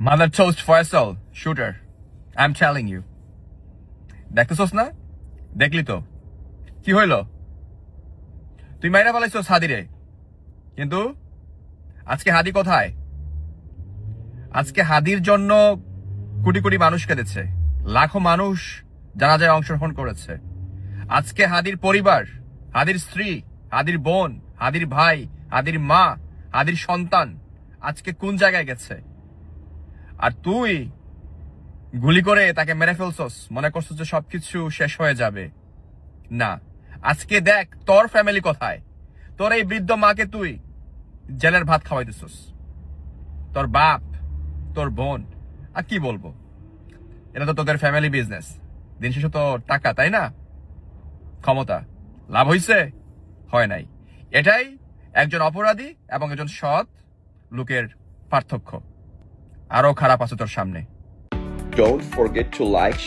Mother toast Faisal, shooter. I'm telling you. দেখতেছস না? দেখলি তো কি হইল? তুই মাইরা ফেলাইছস হাদিরে, কিন্তু আজকে হাদি কোথায়? আজকে হাদির জন্য কোটি কোটি মানুষ কেঁদেছে, লাখো মানুষ জানাজায় অংশগ্রহণ করেছে। আজকে হাদির পরিবার, হাদির স্ত্রী, হাদির বোন, হাদির ভাই, হাদির মা, হাদির সন্তান আজকে কোন জায়গায় গেছে? আর তুই গুলি করে তাকে মেরে ফেলছস, মনে করছস যে সবকিছু শেষ হয়ে যাবে। না, আজকে দেখ তোর ফ্যামিলি কোথায়। তোর এই বৃদ্ধ মাকে তুই জেলের ভাত খাওয়াইতেছস, তোর বাপ, তোর বোন। আর কি বলবো, এটা তো তোদের ফ্যামিলি বিজনেস। দিন শেষে তো টাকা, তাই না? ক্ষমতা। লাভ হইছে? হয় নাই। এটাই একজন অপরাধী এবং একজন সৎ লোকের পার্থক্য। আরো খারাপ আছে তোর সামনে। Don't forget to like,